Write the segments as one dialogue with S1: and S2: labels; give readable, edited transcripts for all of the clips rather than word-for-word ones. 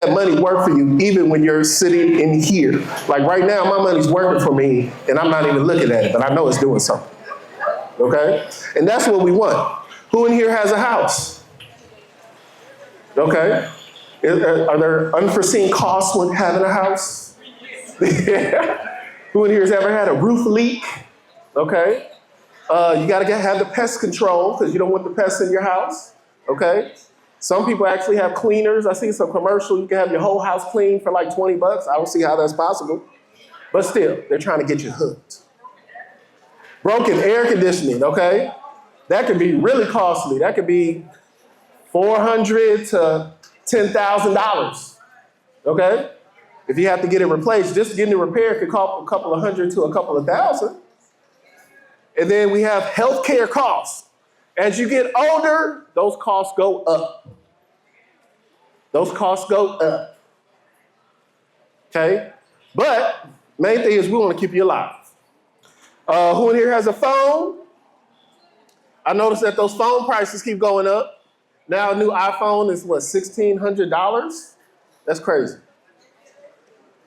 S1: that money work for you even when you're sitting in here. Like right now, my money's working for me and I'm not even looking at it, but I know it's doing something. Okay? And that's what we want. Who in here has a house? Okay? Are there unforeseen costs when having a house? Who in here has ever had a roof leak? Okay? You gotta have the pest control because you don't want the pests in your house. Okay? Some people actually have cleaners. I see some commercial, you can have your whole house cleaned for like 20 bucks. I don't see how that's possible. But still, they're trying to get you hooked. Broken air conditioning, okay? That can be really costly. That could be $400 to $10,000, okay? If you have to get it replaced, just getting it repaired could cost a couple of hundred to a couple of thousand. And then we have healthcare costs. As you get older, those costs go up. Those costs go up. Okay? But main thing is we want to keep you alive. Who in here has a phone? I noticed that those phone prices keep going up. Now a new iPhone is what, $1,600? That's crazy.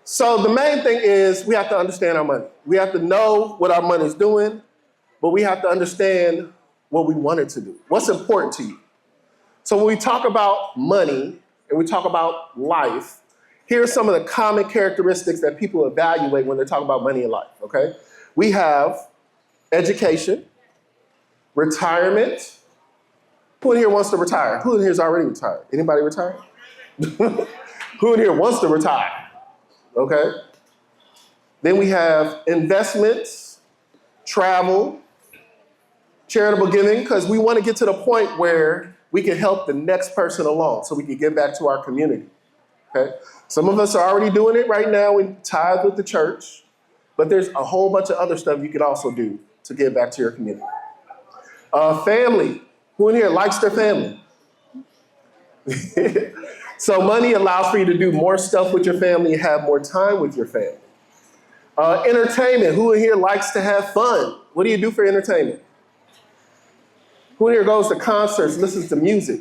S1: So the main thing is we have to understand our money. We have to know what our money is doing, but we have to understand what we want it to do. What's important to you? So when we talk about money and we talk about life, here are some of the common characteristics that people evaluate when they talk about money and life, okay? We have education, retirement. Who in here wants to retire? Who in here is already retired? Anybody retired? Who in here wants to retire? Okay. Then we have investments, travel, charitable giving, because we want to get to the point where we can help the next person along so we can give back to our community. Okay. Some of us are already doing it right now in tithe with the church, but there's a whole bunch of other stuff you can also do to give back to your community. Family. Who in here likes their family? So money allows for you to do more stuff with your family and have more time with your family. Entertainment. Who in here likes to have fun? What do you do for entertainment? Who in here goes to concerts, listens to music?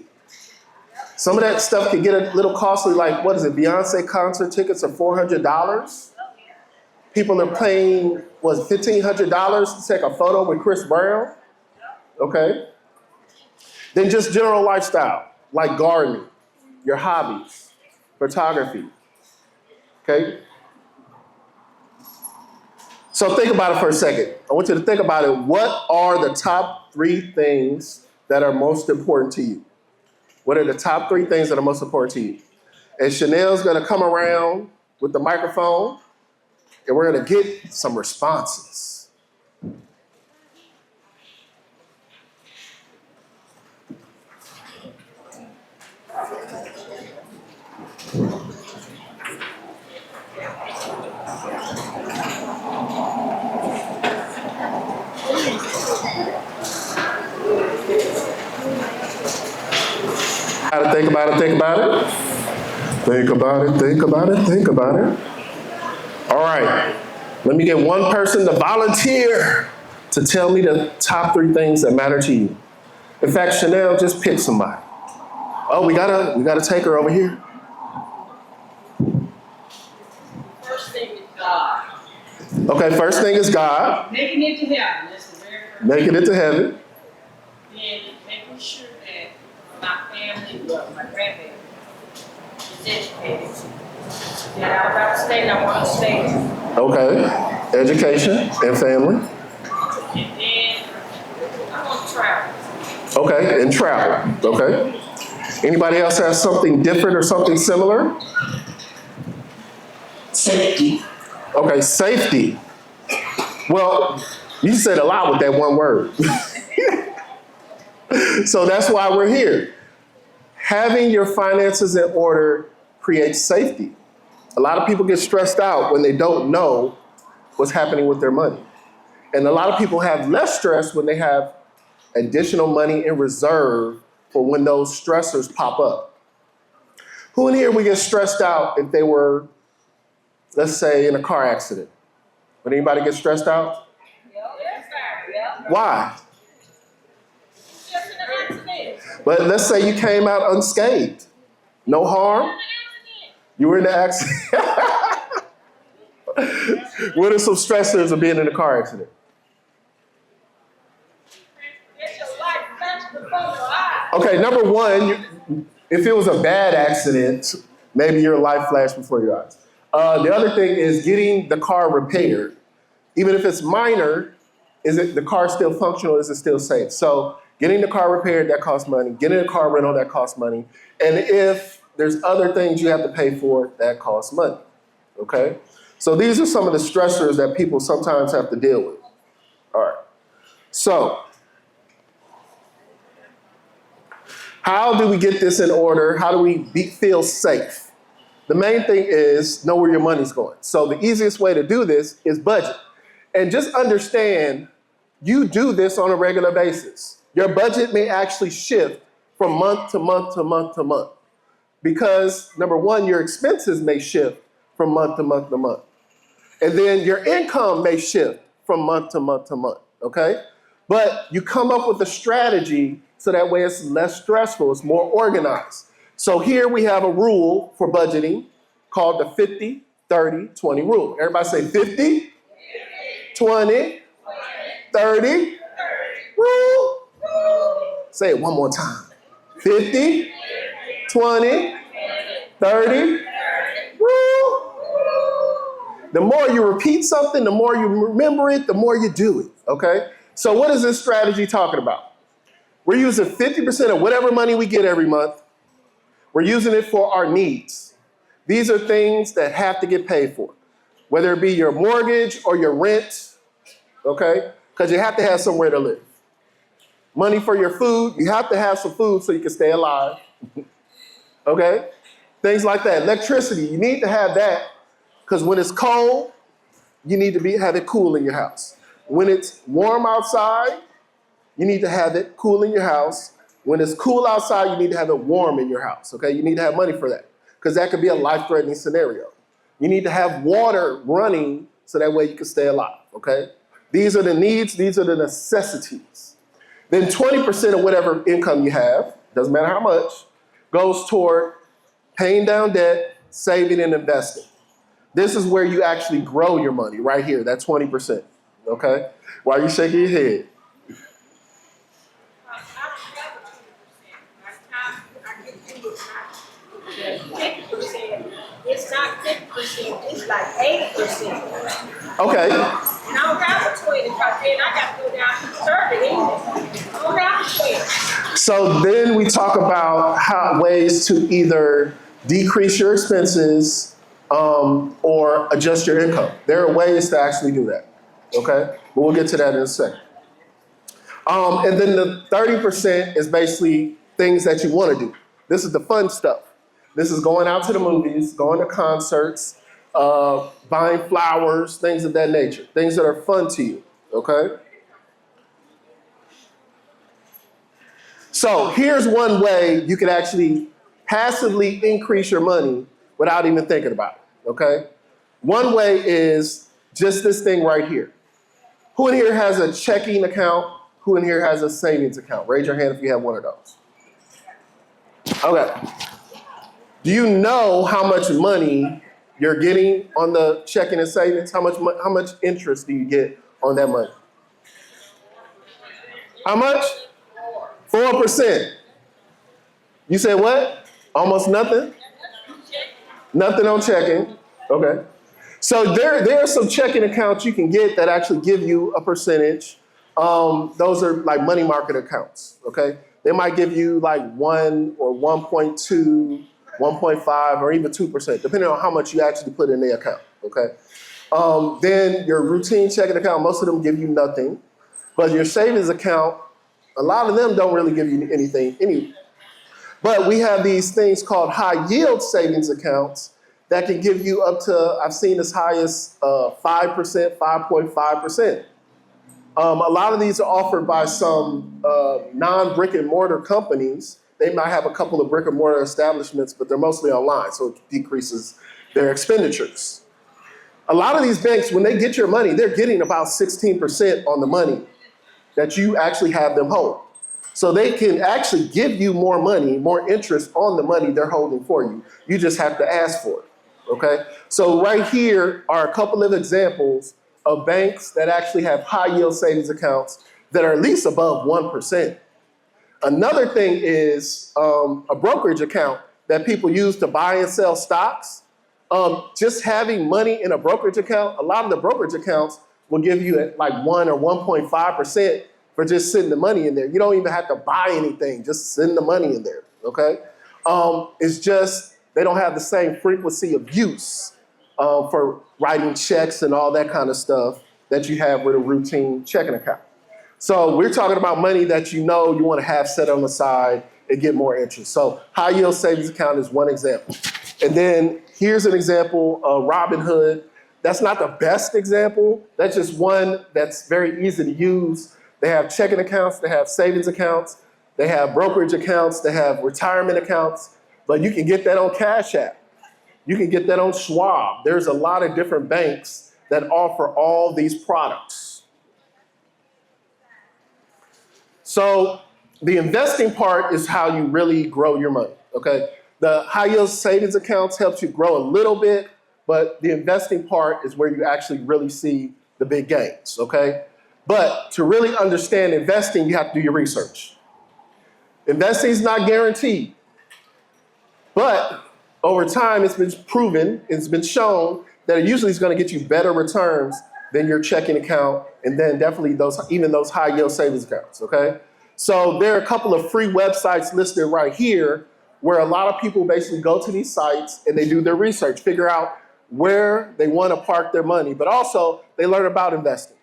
S1: Some of that stuff can get a little costly, like, what is it, Beyonce concert tickets are $400? People are paying, $1,500 to take a photo with Chris Brown? Okay. Then just general lifestyle, like gardening, your hobbies, photography, okay? So think about it for a second. I want you to think about it. What are the top 3 things that are most important to you? What are the top 3 things that are most important to you? And Chanel's gonna come around with the microphone and we're gonna get some responses. Think about it, think about it. Think about it, think about it, think about it. All right, let me get one person to volunteer to tell me the top 3 things that matter to you. In fact, Chanel, just pick somebody. Oh, we gotta take her over here.
S2: First thing is God.
S1: Okay, first thing is God.
S2: Making it to heaven. That's the very first.
S1: Making it to heaven.
S2: Then making sure that my family, well, my grandbaby, is educated. Then I'm about to stay, and I want to stay.
S1: Okay, education and family.
S2: And then I want to travel.
S1: Okay, and travel. Okay. Anybody else has something different or something similar?
S2: Safety.
S1: Okay, safety. Well, you said a lot with that one word. So that's why we're here. Having your finances in order creates safety. A lot of people get stressed out when they don't know what's happening with their money. And a lot of people have less stress when they have additional money in reserve for when those stressors pop up. Who in here would get stressed out if they were, let's say, in a car accident? Would anybody get stressed out?
S2: Yep.
S1: Why?
S2: Just an accident.
S1: But let's say you came out unscathed. No harm? You were in the accident. What are some stressors of being in a car accident? Okay, number one, if it was a bad accident, maybe your life flashed before your eyes. The other thing is getting the car repaired. Even if it's minor, is it the car still functional? Is it still safe? So getting the car repaired, that costs money. Getting a car rental, that costs money. And if there's other things you have to pay for, that costs money. Okay? So these are some of the stressors that people sometimes have to deal with. All right. So how do we get this in order? How do we feel safe? The main thing is know where your money's going. So the easiest way to do this is budget. And just understand, you do this on a regular basis. Your budget may actually shift from month to month to month to month. Because number one, your expenses may shift from month to month to month. And then your income may shift from month to month to month, okay? But you come up with a strategy so that way it's less stressful, it's more organized. So here we have a rule for budgeting called the 50-30-20 rule. Everybody say 50, 20, 30, rule. Say it one more time. 50, 20, 30, rule. The more you repeat something, the more you remember it, the more you do it, okay? So what is this strategy talking about? We're using 50% of whatever money we get every month. We're using it for our needs. These are things that have to get paid for, whether it be your mortgage or your rent, okay? Because you have to have somewhere to live. Money for your food, you have to have some food so you can stay alive, okay? Things like that. Electricity, you need to have that because when it's cold, you need to have it cool in your house. When it's warm outside, you need to have it cool in your house. When it's cool outside, you need to have it warm in your house, okay? You need to have money for that because that could be a life-threatening scenario. You need to have water running so that way you can stay alive, okay? These are the needs, these are the necessities. Then 20% of whatever income you have, doesn't matter how much, goes toward paying down debt, saving, and investing. This is where you actually grow your money, right here, that 20%, okay? Why are you shaking your head?
S2: It's not 50%, it's like 80%.
S1: Okay.
S2: And I don't have a 20 because then I got to go down to 30 anyway. I don't have a 20.
S1: So then we talk about ways to either decrease your expenses or adjust your income. There are ways to actually do that, okay? But we'll get to that in a second. And then the 30% is basically things that you want to do. This is the fun stuff. This is going out to the movies, going to concerts, buying flowers, things of that nature, things that are fun to you, okay? So here's one way you can actually passively increase your money without even thinking about it, okay? One way is just this thing right here. Who in here has a checking account? Who in here has a savings account? Raise your hand if you have one of those. Okay. Do you know how much money you're getting on the checking and savings? How much interest do you get on that money? How much? 4%. You said what? Almost nothing? Nothing on checking. Okay. So there are some checking accounts you can get that actually give you a percentage. Those are like money market accounts, okay? They might give you like 1 or 1.2, 1.5, or even 2%, depending on how much you actually put in the account, okay? Then your routine checking account, most of them give you nothing. But your savings account, a lot of them don't really give you anything anyway. But we have these things called high yield savings accounts that can give you up to, I've seen as high as 5%, 5.5%. A lot of these are offered by some non-brick and mortar companies. They might have a couple of brick and mortar establishments, but they're mostly online, so it decreases their expenditures. A lot of these banks, when they get your money, they're getting about 16% on the money that you actually have them hold. So they can actually give you more money, more interest on the money they're holding for you. You just have to ask for it. okay? So right here are a couple of examples of banks that actually have high yield savings accounts that are at least above 1%. Another thing is a brokerage account that people use to buy and sell stocks. Just having money in a brokerage account, a lot of the brokerage accounts will give you like 1 or 1.5% for just sitting the money in there. You don't even have to buy anything, just send the money in there, okay? It's just, they don't have the same frequency of use for writing checks and all that kind of stuff that you have with a routine checking account. So we're talking about money that you know you want to have set on the side and get more interest. So high yield savings account is one example. And then here's an example of Robinhood. That's not the best example. That's just one that's very easy to use. They have checking accounts, they have savings accounts, they have brokerage accounts, they have retirement accounts, but you can get that on Cash App. You can get that on Schwab. There's a lot of different banks that offer all these products. So the investing part is how you really grow your money, okay? The high yield savings accounts helps you grow a little bit, but the investing part is where you actually really see the big gains, okay? But to really understand investing, you have to do your research. Investing is not guaranteed, but over time it's been proven, it's been shown that it usually is going to get you better returns than your checking account, and then definitely even those high yield savings accounts, okay? So there are a couple of free websites listed right here where a lot of people basically go to these sites and they do their research, figure out where they want to park their money, but also they learn about investing.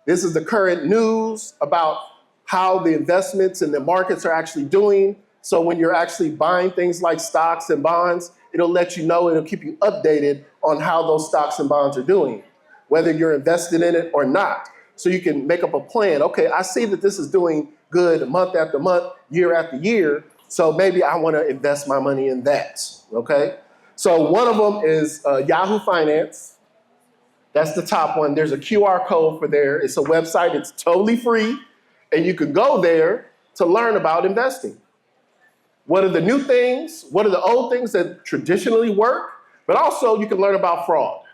S1: This is the current news about how the investments and the markets are actually doing. So when you're actually buying things like stocks and bonds, it'll let you know, it'll keep you updated on how those stocks and bonds are doing, whether you're invested in it or not. So you can make up a plan. Okay, I see that this is doing good month after month, year after year, so maybe I want to invest my money in that, okay? So one of them is Yahoo Finance. That's the top one. There's a QR code for there. It's a website, it's totally free, and you can go there to learn about investing. What are the new things? What are the old things that traditionally work? But also you can learn about fraud.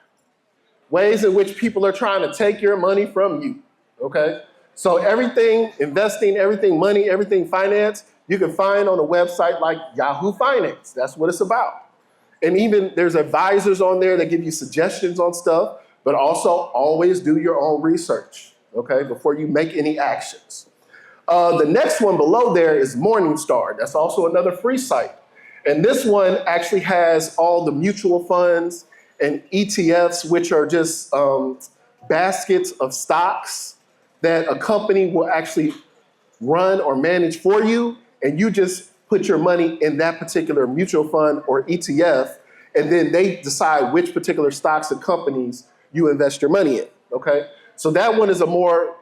S1: Ways in which people are trying to take your money from you, okay? So everything investing, everything money, everything finance, you can find on a website like Yahoo Finance. That's what it's about. And even there's advisors on there that give you suggestions on stuff, but also always do your own research, okay, before you make any actions. The next one below there is Morningstar. That's also another free site. And this one actually has all the mutual funds and ETFs, which are just baskets of stocks that a company will actually run or manage for you, and you just put your money in that particular mutual fund or ETF, and then they decide which particular stocks and companies you invest your money in, okay? So that one is a more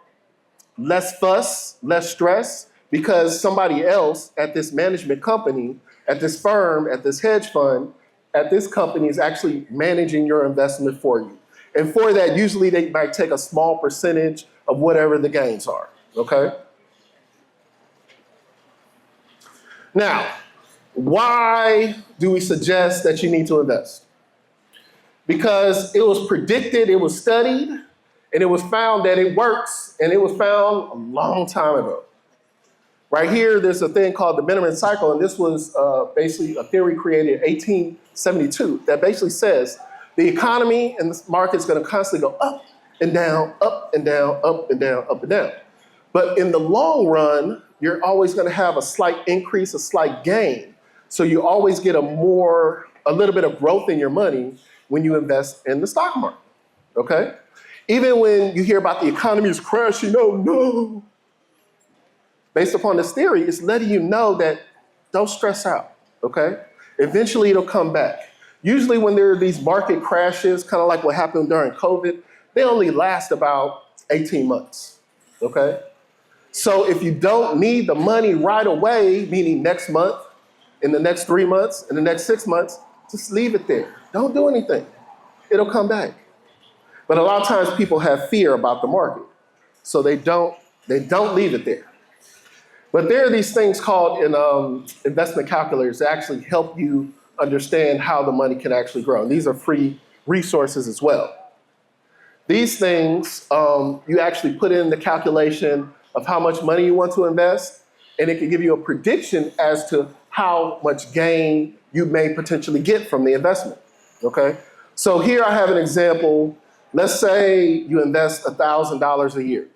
S1: less fuss, less stress, because somebody else at this management company, at this firm, at this hedge fund, at this company is actually managing your investment for you. And for that, usually they might take a small percentage of whatever the gains are, okay? Now, why do we suggest that you need to invest? Because it was predicted, it was studied, and it was found that it works, and it was found a long time ago. Right here, there's a thing called the minimum cycle, and this was basically a theory created in 1872 that basically says the economy and the market's gonna constantly go up and down, up and down, up and down, up and down. But in the long run, you're always gonna have a slight increase, a slight gain. So you always get a little bit of growth in your money when you invest in the stock market, okay? Even when you hear about the economy is crashing, oh no. Based upon this theory, it's letting you know that don't stress out, okay? Eventually it'll come back. Usually when there are these market crashes, kind of like what happened during COVID, they only last about 18 months, okay? So if you don't need the money right away, meaning next month, in the next 3 months, in the next 6 months, just leave it there. Don't do anything. It'll come back. But a lot of times people have fear about the market, so they don't leave it there. But there are these things called in investment calculators that actually help you understand how the money can actually grow. And these are free resources as well. These things, you actually put in the calculation of how much money you want to invest, and it can give you a prediction as to how much gain you may potentially get from the investment, okay? So here I have an example. Let's say you invest $1,000 a year.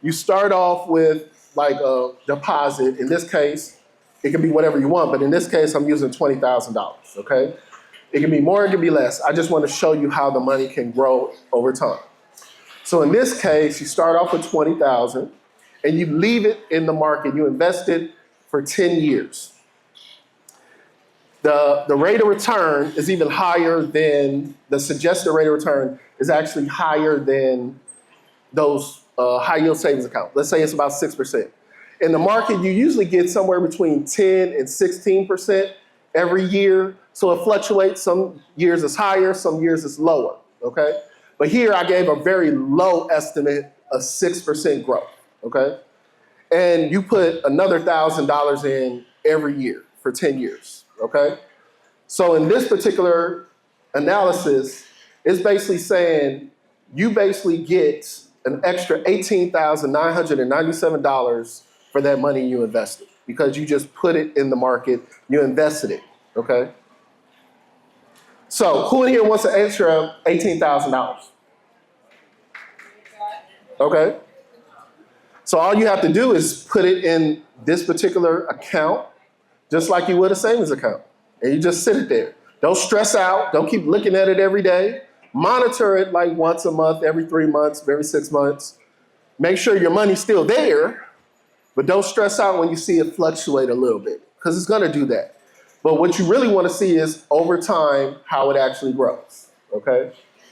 S1: You start off with like a deposit. In this case, it can be whatever you want, but in this case, I'm using $20,000, okay? It can be more, it can be less. I just want to show you how the money can grow over time. So in this case, you start off with $20,000 and you leave it in the market. You invest it for 10 years. The rate of return is even higher than, the suggested rate of return is actually higher than those high yield savings accounts. Let's say it's about 6%. In the market, you usually get somewhere between 10 and 16% every year. So it fluctuates. Some years it's higher, some years it's lower, okay? But here I gave a very low estimate of 6% growth, okay? And you put another $1,000 in every year for 10 years, okay? So in this particular analysis, it's basically saying you basically get an extra $18,997 for that money you invested because you just put it in the market, you invested it, okay? So who in here wants an extra $18,000? Okay. So all you have to do is put it in this particular account, just like you would a savings account. And you just sit it there. Don't stress out. Don't keep looking at it every day. Monitor it like once a month, every 3 months, every 6 months. Make sure your money's still there, but don't stress out when you see it fluctuate a little bit, because it's gonna do that. But what you really wanna see is over time, how it actually grows, okay?